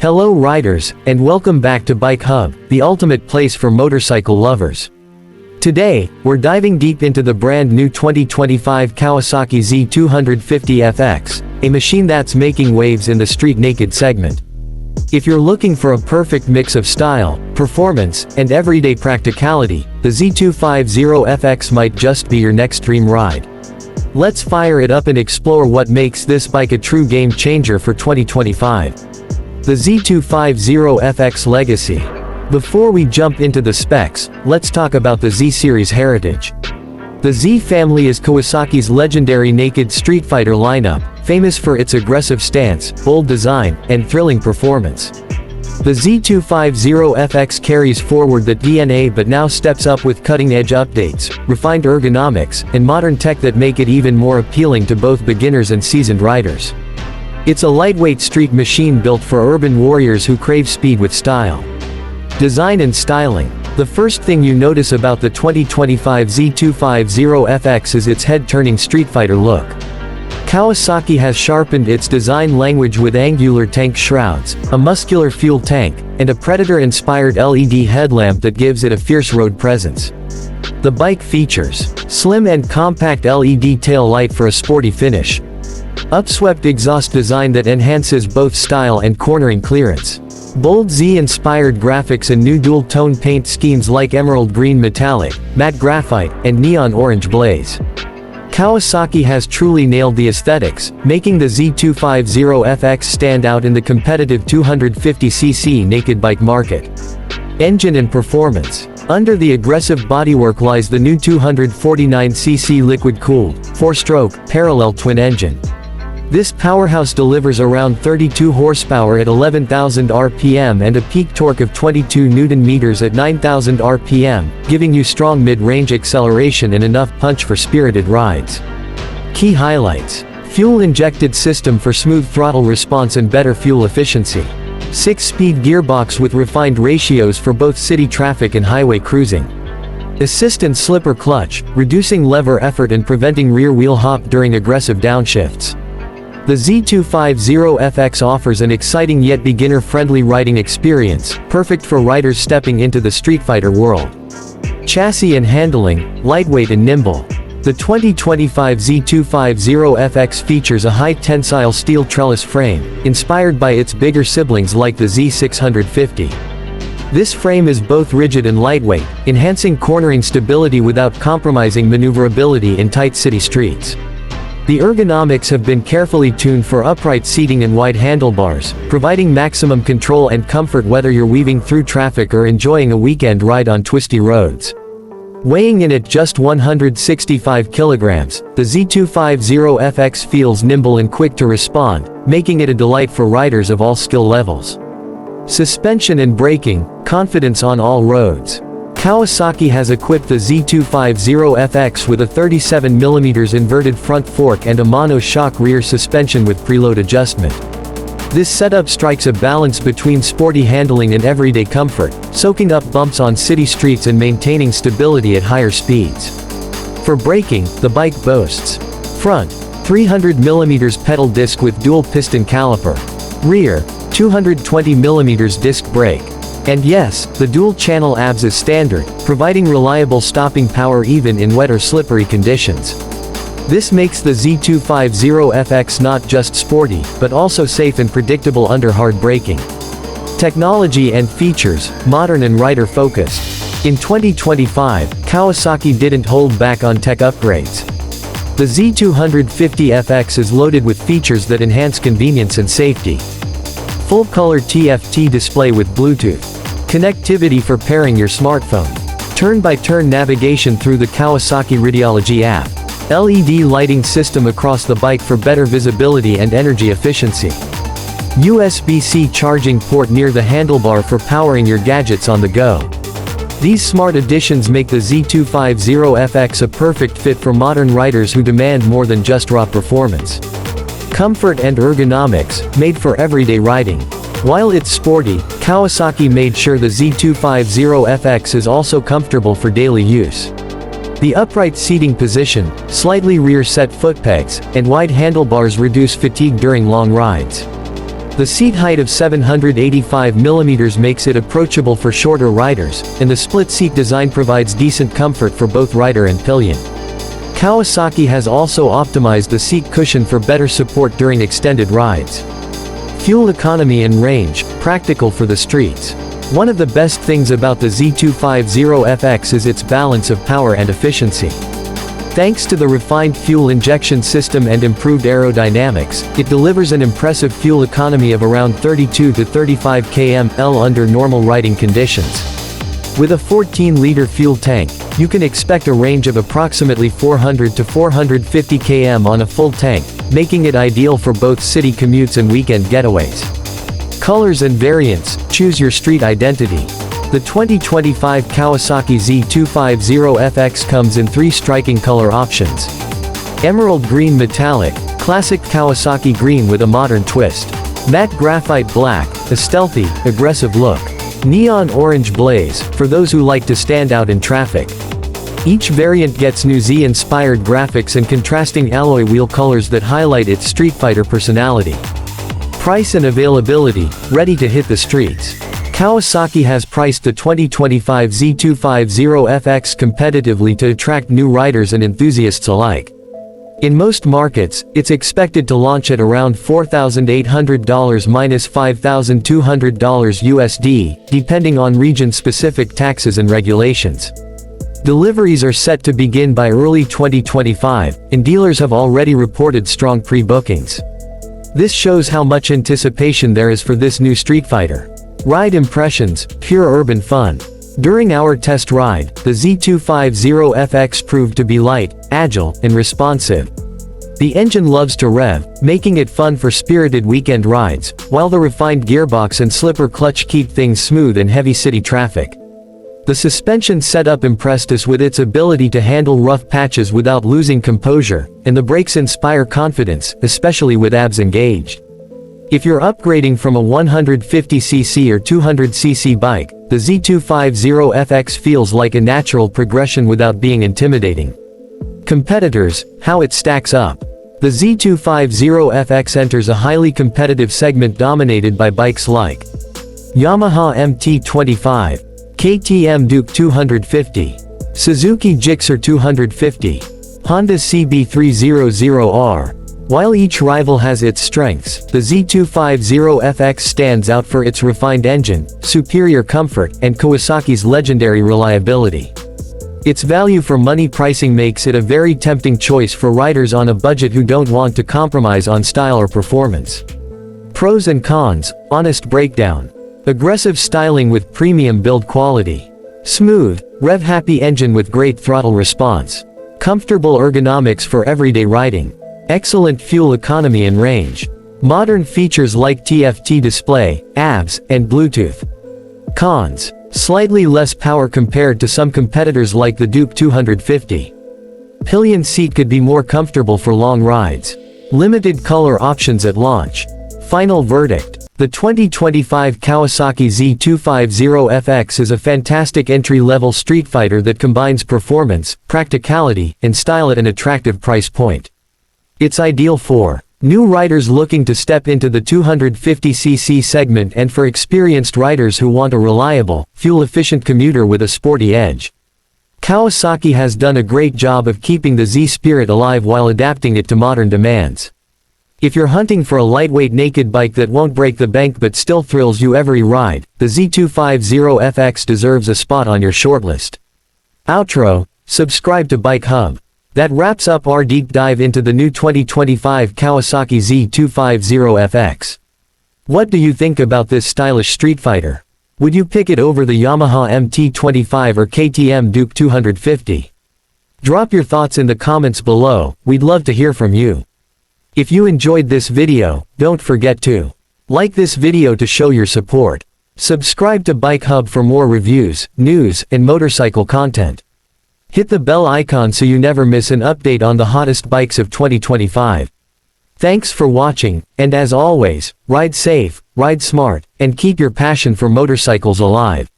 Hello riders, and welcome back to Bike Hub, the ultimate place for motorcycle lovers. Today, we're diving deep into the brand new 2025 Kawasaki Z250FX, a machine that's making waves in the street naked segment. If you're looking for a perfect mix of style, performance, and everyday practicality, the Z250FX might just be your next dream ride. Let's fire it up and explore what makes this bike a true game changer for 2025. The Z250FX legacy. Before we jump into the specs, let's talk about the Z series heritage. The Z family is Kawasaki's legendary naked Streetfighter lineup, famous for its aggressive stance, bold design, and thrilling performance. The Z250FX carries forward the DNA but now steps up with cutting-edge updates, refined ergonomics, and modern tech that make it even more appealing to both beginners and seasoned riders. It's a lightweight street machine built for urban warriors who crave speed with style. Design and styling. The first thing you notice about the 2025 Z250FX is its head-turning Streetfighter look. Kawasaki has sharpened its design language with angular tank shrouds, a muscular fuel tank, and a Predator-inspired LED headlamp that gives it a fierce road presence. The bike features slim and compact LED tail light for a sporty finish, upswept exhaust design that enhances both style and cornering clearance, bold Z-inspired graphics and new dual-tone paint schemes like emerald green metallic, matte graphite, and neon orange blaze. Kawasaki has truly nailed the aesthetics, making the Z250FX stand out in the competitive 250cc naked bike market. Engine and performance. Under the aggressive bodywork lies the new 249cc liquid-cooled, 4-stroke, parallel twin engine. This powerhouse delivers around 32 horsepower at 11,000 RPM and a peak torque of 22 Nm at 9,000 RPM, giving you strong mid-range acceleration and enough punch for spirited rides. Key highlights. Fuel-injected system for smooth throttle response and better fuel efficiency. 6-speed gearbox with refined ratios for both city traffic and highway cruising. Assist and slipper clutch, reducing lever effort and preventing rear-wheel hop during aggressive downshifts. The Z250FX offers an exciting yet beginner-friendly riding experience, perfect for riders stepping into the Streetfighter world. Chassis and handling, lightweight and nimble. The 2025 Z250FX features a high-tensile steel trellis frame, inspired by its bigger siblings like the Z650. This frame is both rigid and lightweight, enhancing cornering stability without compromising maneuverability in tight city streets. The ergonomics have been carefully tuned for upright seating and wide handlebars, providing maximum control and comfort whether you're weaving through traffic or enjoying a weekend ride on twisty roads. Weighing in at just 165 kilograms, the Z250FX feels nimble and quick to respond, making it a delight for riders of all skill levels. Suspension and braking, confidence on all roads. Kawasaki has equipped the Z250FX with a 37mm inverted front fork and a mono-shock rear suspension with preload adjustment. This setup strikes a balance between sporty handling and everyday comfort, soaking up bumps on city streets and maintaining stability at higher speeds. For braking, the bike boasts front, 300mm pedal disc with dual piston caliper, rear, 220mm disc brake. And yes, the dual-channel ABS is standard, providing reliable stopping power even in wet or slippery conditions. This makes the Z250FX not just sporty, but also safe and predictable under hard braking. Technology and features, modern and rider-focused. In 2025, Kawasaki didn't hold back on tech upgrades. The Z250FX is loaded with features that enhance convenience and safety. Full-color TFT display with Bluetooth connectivity for pairing your smartphone. Turn-by-turn navigation through the Kawasaki Radiology app. LED lighting system across the bike for better visibility and energy efficiency. USB-C charging port near the handlebar for powering your gadgets on the go. These smart additions make the Z250FX a perfect fit for modern riders who demand more than just raw performance. Comfort and ergonomics, made for everyday riding. While it's sporty, Kawasaki made sure the Z250FX is also comfortable for daily use. The upright seating position, slightly rear-set footpegs, and wide handlebars reduce fatigue during long rides. The seat height of 785mm makes it approachable for shorter riders, and the split-seat design provides decent comfort for both rider and pillion. Kawasaki has also optimized the seat cushion for better support during extended rides. Fuel economy and range, practical for the streets. One of the best things about the Z250FX is its balance of power and efficiency. Thanks to the refined fuel injection system and improved aerodynamics, it delivers an impressive fuel economy of around 32 to 35 km/h under normal riding conditions. With a 14-liter fuel tank, you can expect a range of approximately 400 to 450 km on a full tank, making it ideal for both city commutes and weekend getaways. Colors and variants, choose your street identity. The 2025 Kawasaki Z250FX comes in 3 striking color options. Emerald Green Metallic, classic Kawasaki green with a modern twist. Matte Graphite Black, a stealthy, aggressive look. Neon Orange Blaze, for those who like to stand out in traffic. Each variant gets new Z-inspired graphics and contrasting alloy wheel colors that highlight its Streetfighter personality. Price and availability, ready to hit the streets. Kawasaki has priced the 2025 Z250FX competitively to attract new riders and enthusiasts alike. In most markets, it's expected to launch at around $4,800 - $5,200 USD, depending on region-specific taxes and regulations. Deliveries are set to begin by early 2025, and dealers have already reported strong pre-bookings. This shows how much anticipation there is for this new Streetfighter. Ride impressions, pure urban fun. During our test ride, the Z250FX proved to be light, agile, and responsive. The engine loves to rev, making it fun for spirited weekend rides, while the refined gearbox and slipper clutch keep things smooth in heavy city traffic. The suspension setup impressed us with its ability to handle rough patches without losing composure, and the brakes inspire confidence, especially with ABS engaged. If you're upgrading from a 150cc or 200cc bike, the Z250FX feels like a natural progression without being intimidating. Competitors, how it stacks up. The Z250FX enters a highly competitive segment dominated by bikes like Yamaha MT-25, KTM Duke 250, Suzuki Gixxer 250, Honda CB300R. While each rival has its strengths, the Z250FX stands out for its refined engine, superior comfort, and Kawasaki's legendary reliability. Its value for money pricing makes it a very tempting choice for riders on a budget who don't want to compromise on style or performance. Pros and cons, honest breakdown. Aggressive styling with premium build quality. Smooth, rev-happy engine with great throttle response. Comfortable ergonomics for everyday riding. Excellent fuel economy and range. Modern features like TFT display, ABS, and Bluetooth. Cons. Slightly less power compared to some competitors like the Duke 250. Pillion seat could be more comfortable for long rides. Limited color options at launch. Final verdict. The 2025 Kawasaki Z250FX is a fantastic entry-level Streetfighter that combines performance, practicality, and style at an attractive price point. It's ideal for new riders looking to step into the 250cc segment and for experienced riders who want a reliable, fuel-efficient commuter with a sporty edge. Kawasaki has done a great job of keeping the Z spirit alive while adapting it to modern demands. If you're hunting for a lightweight naked bike that won't break the bank but still thrills you every ride, the Z250FX deserves a spot on your shortlist. Outro. Subscribe to Bike Hub. That wraps up our deep dive into the new 2025 Kawasaki Z250FX. What do you think about this stylish Streetfighter? Would you pick it over the Yamaha MT-25 or KTM Duke 250? Drop your thoughts in the comments below, we'd love to hear from you. If you enjoyed this video, don't forget to like this video to show your support. Subscribe to Bike Hub for more reviews, news, and motorcycle content. Hit the bell icon so you never miss an update on the hottest bikes of 2025. Thanks for watching, and as always, ride safe, ride smart, and keep your passion for motorcycles alive.